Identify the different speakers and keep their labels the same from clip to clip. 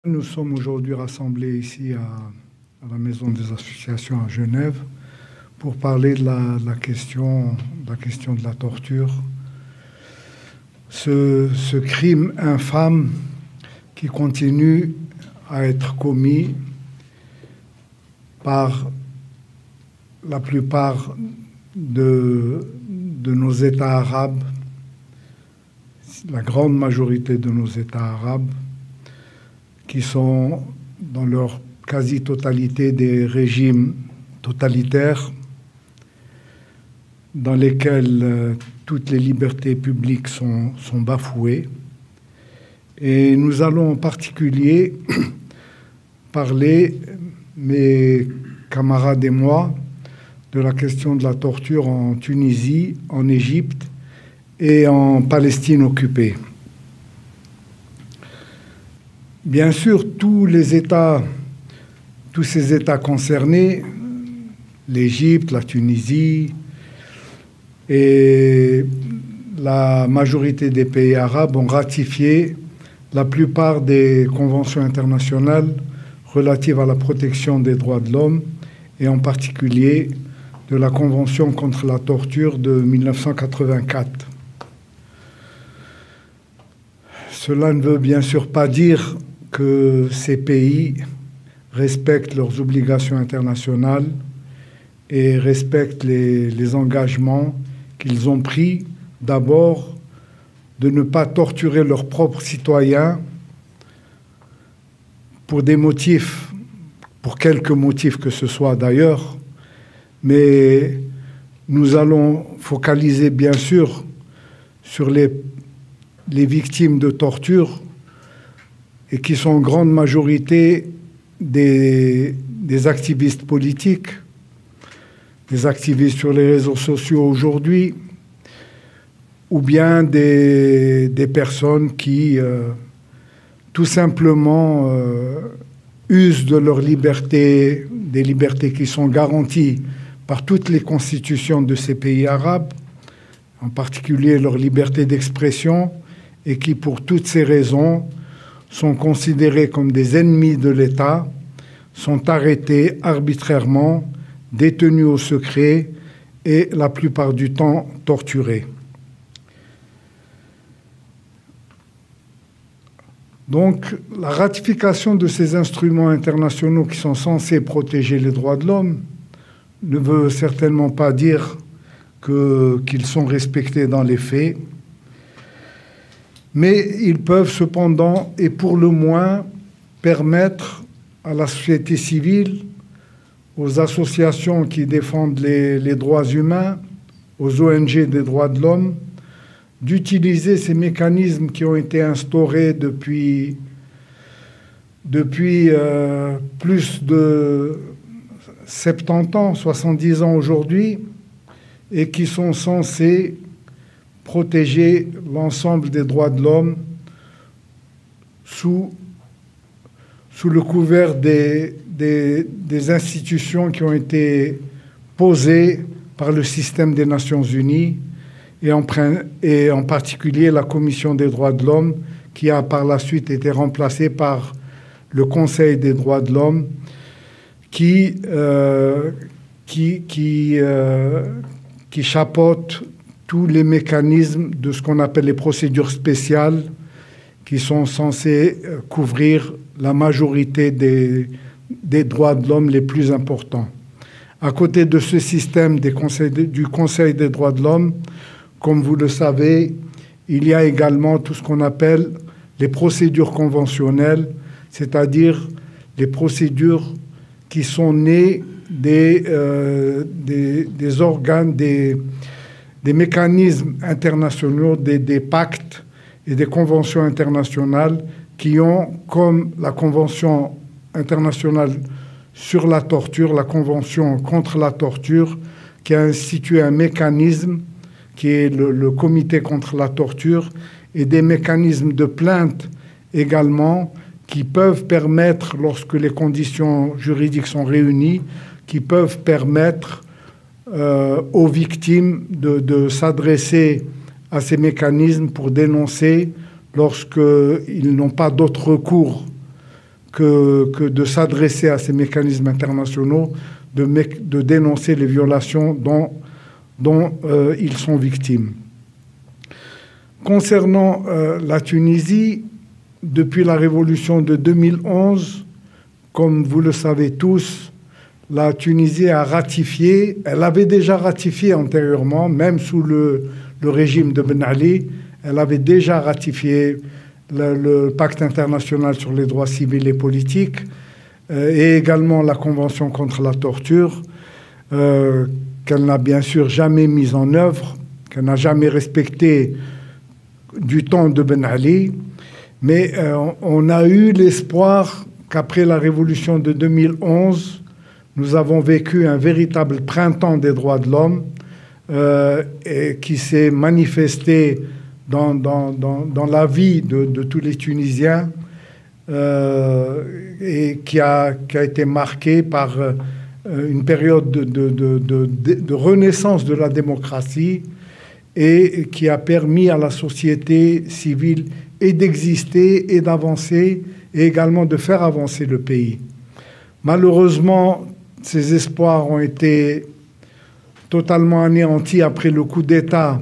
Speaker 1: Nous sommes aujourd'hui rassemblés ici à la Maison des Associations à Genève pour parler de la question de la torture. Ce crime infâme qui continue à être commis par la plupart de nos États arabes, la grande majorité de nos États arabes, qui sont dans leur quasi-totalité des régimes totalitaires dans lesquels toutes les libertés publiques sont bafouées. Et nous allons en particulier parler, mes camarades et moi, de la question de la torture en Tunisie, en Égypte et en Palestine occupée. Bien sûr, tous ces États concernés, l'Égypte, la Tunisie et la majorité des pays arabes ont ratifié la plupart des conventions internationales relatives à la protection des droits de l'homme et en particulier de la Convention contre la torture de 1984. Cela ne veut bien sûr pas dire que ces pays respectent leurs obligations internationales et respectent les engagements qu'ils ont pris, d'abord, de ne pas torturer leurs propres citoyens pour des motifs, pour quelques motifs que ce soit d'ailleurs, mais nous allons focaliser bien sûr sur les victimes de torture et qui sont en grande majorité des activistes politiques, des activistes sur les réseaux sociaux aujourd'hui, ou bien des personnes qui tout simplement usent de leur liberté, des libertés qui sont garanties par toutes les constitutions de ces pays arabes, en particulier leur liberté d'expression, et qui, pour toutes ces raisons, sont considérés comme des ennemis de l'État, sont arrêtés arbitrairement, détenus au secret et la plupart du temps torturés. Donc, la ratification de ces instruments internationaux qui sont censés protéger les droits de l'homme ne veut certainement pas dire qu'ils sont respectés dans les faits, mais ils peuvent cependant, et pour le moins, permettre à la société civile, aux associations qui défendent les droits humains, aux ONG des droits de l'homme, d'utiliser ces mécanismes qui ont été instaurés depuis plus de 70 ans, 70 ans aujourd'hui, et qui sont censés protéger l'ensemble des droits de l'homme sous le couvert des institutions qui ont été posées par le système des Nations Unies et en particulier la Commission des droits de l'homme qui a par la suite été remplacée par le Conseil des droits de l'homme qui chapeaute tous les mécanismes de ce qu'on appelle les procédures spéciales qui sont censées couvrir la majorité des droits de l'homme les plus importants. À côté de ce système du Conseil des droits de l'homme, comme vous le savez, il y a également tout ce qu'on appelle les procédures conventionnelles, c'est-à-dire les procédures qui sont nées des organes, des mécanismes internationaux, des pactes et des conventions internationales qui ont, comme la Convention internationale sur la torture, la Convention contre la torture, qui a institué un mécanisme qui est le Comité contre la torture, et des mécanismes de plainte également qui peuvent permettre, lorsque les conditions juridiques sont réunies, qui peuvent permettre aux victimes de s'adresser à ces mécanismes pour dénoncer lorsqu'ils n'ont pas d'autre recours que de s'adresser à ces mécanismes internationaux, de dénoncer les violations dont ils sont victimes. Concernant la Tunisie, depuis la révolution de 2011, comme vous le savez tous, la Tunisie a ratifié, elle avait déjà ratifié antérieurement, même sous le régime de Ben Ali, elle avait déjà ratifié le pacte international sur les droits civils et politiques et également la Convention contre la torture, qu'elle n'a bien sûr jamais mise en œuvre, qu'elle n'a jamais respectée du temps de Ben Ali. Mais on a eu l'espoir qu'après la révolution de 2011, nous avons vécu un véritable printemps des droits de l'homme qui s'est manifesté dans la vie de tous les Tunisiens et qui a été marqué par une période de renaissance de la démocratie et qui a permis à la société civile et d'exister et d'avancer et également de faire avancer le pays. Malheureusement, ces espoirs ont été totalement anéantis après le coup d'État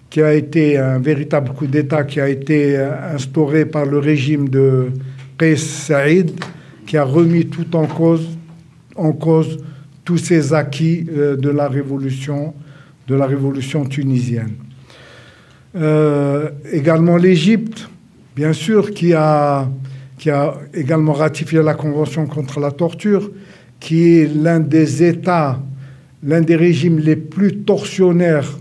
Speaker 1: qui a été un véritable coup d'État qui a été instauré par le régime de Kais Saïd, qui a remis tout en cause tous ces acquis de la révolution tunisienne. Également l'Égypte, bien sûr, qui a également ratifié la Convention contre la torture, qui est l'un des États, l'un des régimes les plus tortionnaires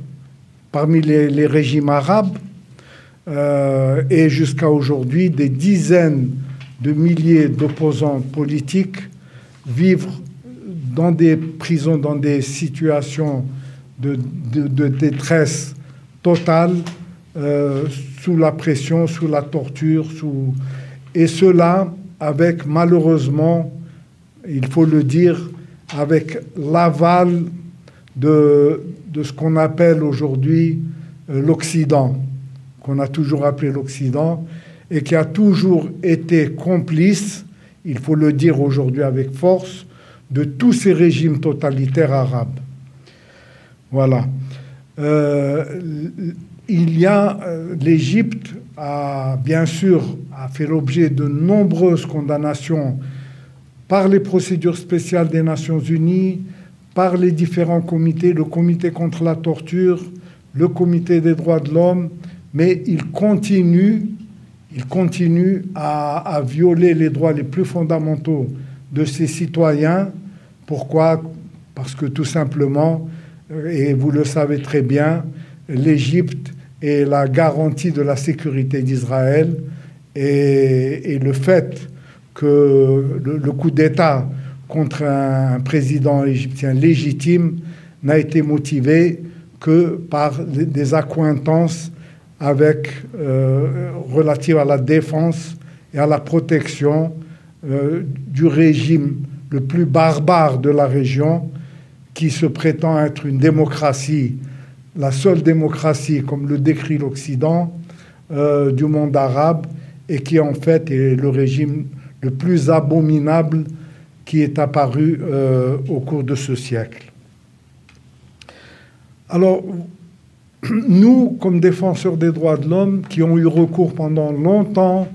Speaker 1: parmi les régimes arabes, et jusqu'à aujourd'hui, des dizaines de milliers d'opposants politiques vivent dans des prisons, dans des situations de détresse totale, sous la pression, sous la torture, et cela avec, malheureusement, il faut le dire, avec l'aval de ce qu'on appelle aujourd'hui l'Occident, qu'on a toujours appelé l'Occident, et qui a toujours été complice, il faut le dire aujourd'hui avec force, de tous ces régimes totalitaires arabes. Voilà. L'Égypte a bien sûr fait l'objet de nombreuses condamnations par les procédures spéciales des Nations Unies, par les différents comités, le comité contre la torture, le comité des droits de l'homme, mais il continue à violer les droits les plus fondamentaux de ses citoyens. Pourquoi ? Parce que tout simplement, et vous le savez très bien, l'Égypte est la garantie de la sécurité d'Israël et le fait que le coup d'État contre un président égyptien légitime n'a été motivé que par des accointances relatives à la défense et à la protection du régime le plus barbare de la région, qui se prétend être une démocratie, la seule démocratie, comme le décrit l'Occident, du monde arabe, et qui en fait est le régime le plus abominable qui est apparu au cours de ce siècle. Alors, nous, comme défenseurs des droits de l'homme, qui ont eu recours pendant longtemps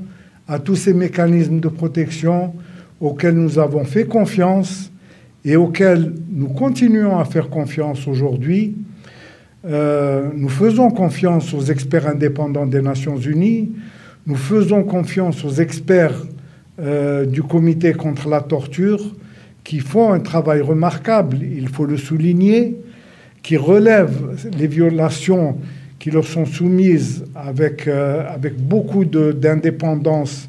Speaker 1: à tous ces mécanismes de protection auxquels nous avons fait confiance et auxquels nous continuons à faire confiance aujourd'hui, nous faisons confiance aux experts indépendants des Nations Unies, nous faisons confiance aux experts du comité contre la torture, qui font un travail remarquable, il faut le souligner, qui relèvent les violations qui leur sont soumises avec beaucoup d'indépendance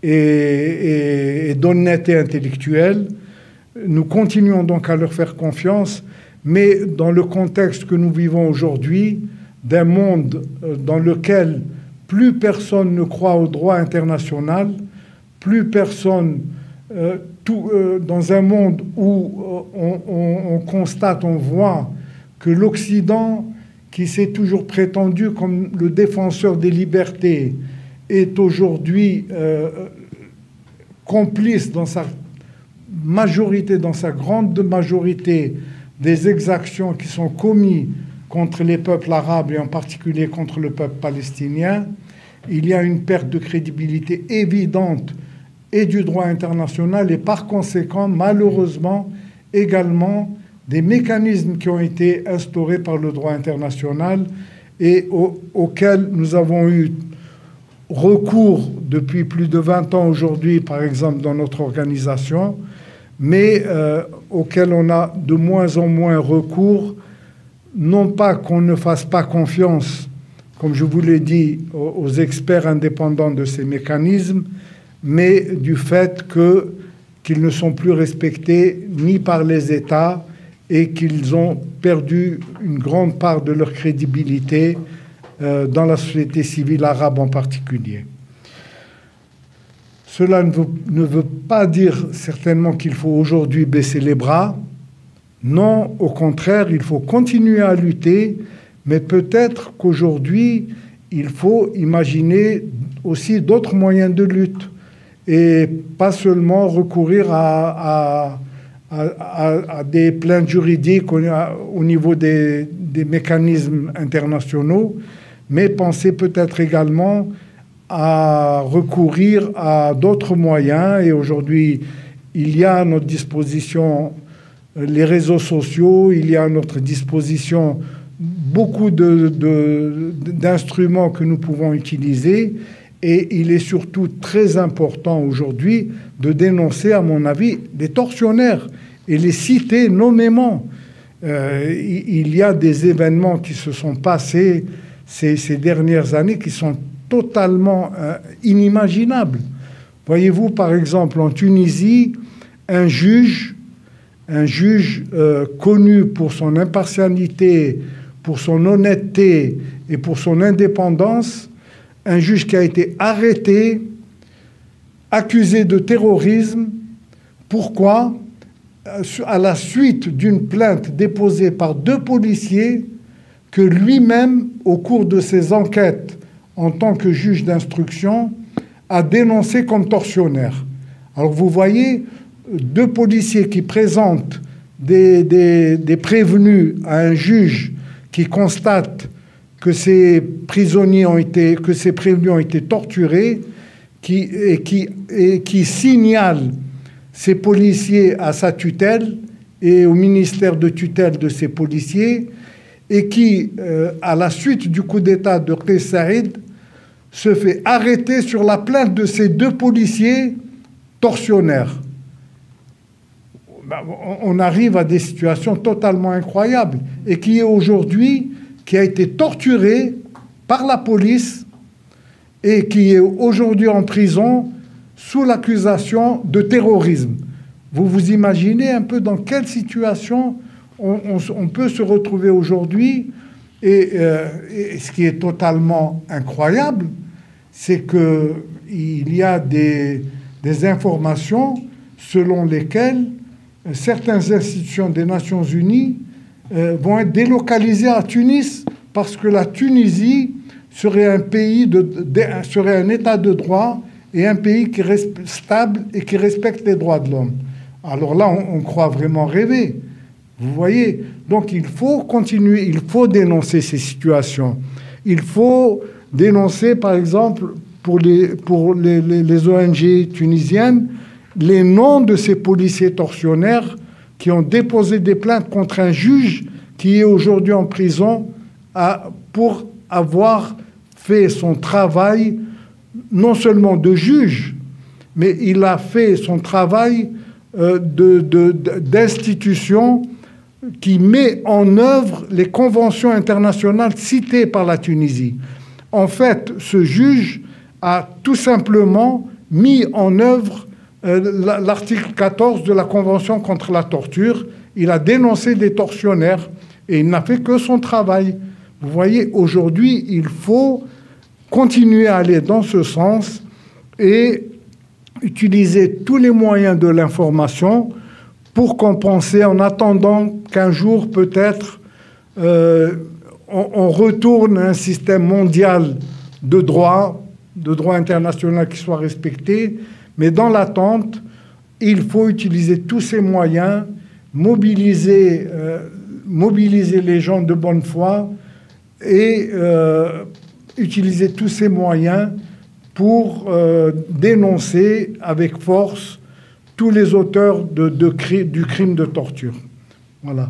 Speaker 1: et d'honnêteté intellectuelle. Nous continuons donc à leur faire confiance, mais dans le contexte que nous vivons aujourd'hui, d'un monde dans lequel plus personne ne croit au droit international, plus personne, dans un monde où on constate, on voit que l'Occident, qui s'est toujours prétendu comme le défenseur des libertés, est aujourd'hui complice dans sa majorité, dans sa grande majorité, des exactions qui sont commises contre les peuples arabes et en particulier contre le peuple palestinien, il y a une perte de crédibilité évidente et du droit international et par conséquent, malheureusement, également des mécanismes qui ont été instaurés par le droit international et auxquels nous avons eu recours depuis plus de 20 ans aujourd'hui, par exemple, dans notre organisation, mais auxquels on a de moins en moins recours, non pas qu'on ne fasse pas confiance, comme je vous l'ai dit, aux experts indépendants de ces mécanismes, mais du fait qu'ils ne sont plus respectés ni par les États et qu'ils ont perdu une grande part de leur crédibilité dans la société civile arabe en particulier. Cela ne veut pas dire certainement qu'il faut aujourd'hui baisser les bras. Non, au contraire, il faut continuer à lutter, mais peut-être qu'aujourd'hui, il faut imaginer aussi d'autres moyens de lutte et pas seulement recourir à des plaintes juridiques au niveau des mécanismes internationaux, mais penser peut-être également à recourir à d'autres moyens. Et aujourd'hui, il y a à notre disposition les réseaux sociaux, il y a à notre disposition beaucoup d'instruments que nous pouvons utiliser. Et il est surtout très important aujourd'hui de dénoncer, à mon avis, les tortionnaires et les citer nommément. Il y a des événements qui se sont passés ces dernières années qui sont totalement inimaginables. Voyez-vous, par exemple, en Tunisie, un juge connu pour son impartialité, pour son honnêteté et pour son indépendance, un juge qui a été arrêté, accusé de terrorisme. Pourquoi ? À la suite d'une plainte déposée par 2 policiers que lui-même, au cours de ses enquêtes en tant que juge d'instruction, a dénoncé comme tortionnaire. Alors vous voyez, 2 policiers qui présentent des prévenus à un juge qui constate que ces prévenus ont été torturés, qui signale ces policiers à sa tutelle et au ministère de tutelle de ces policiers, et qui, à la suite du coup d'État de Qais Saïd, se fait arrêter sur la plainte de ces 2 policiers tortionnaires. On arrive à des situations totalement incroyables, et qui est aujourd'hui, qui a été torturé par la police et qui est aujourd'hui en prison sous l'accusation de terrorisme. Vous vous imaginez un peu dans quelle situation on peut se retrouver aujourd'hui, et ce qui est totalement incroyable, c'est qu'il y a des informations selon lesquelles certaines institutions des Nations Unies vont être délocalisées à Tunis parce que la Tunisie serait serait un État de droit et un pays qui reste stable et qui respecte les droits de l'homme. Alors là, on croit vraiment rêver. Vous voyez ? Donc il faut continuer, il faut dénoncer ces situations. Il faut dénoncer, par exemple, pour les ONG tunisiennes, les noms de ces policiers tortionnaires qui ont déposé des plaintes contre un juge qui est aujourd'hui en prison pour avoir fait son travail, non seulement de juge, mais il a fait son travail d'institution qui met en œuvre les conventions internationales citées par la Tunisie. En fait, ce juge a tout simplement mis en œuvre l'article 14 de la Convention contre la torture. Il a dénoncé des tortionnaires et il n'a fait que son travail. Vous voyez, aujourd'hui, il faut continuer à aller dans ce sens et utiliser tous les moyens de l'information pour compenser, en attendant qu'un jour, peut-être, on retourne à un système mondial de droit international qui soit respecté, Mais dans l'attente, il faut utiliser tous ces moyens, mobiliser les gens de bonne foi et utiliser tous ces moyens pour dénoncer avec force tous les auteurs du crime de torture. Voilà.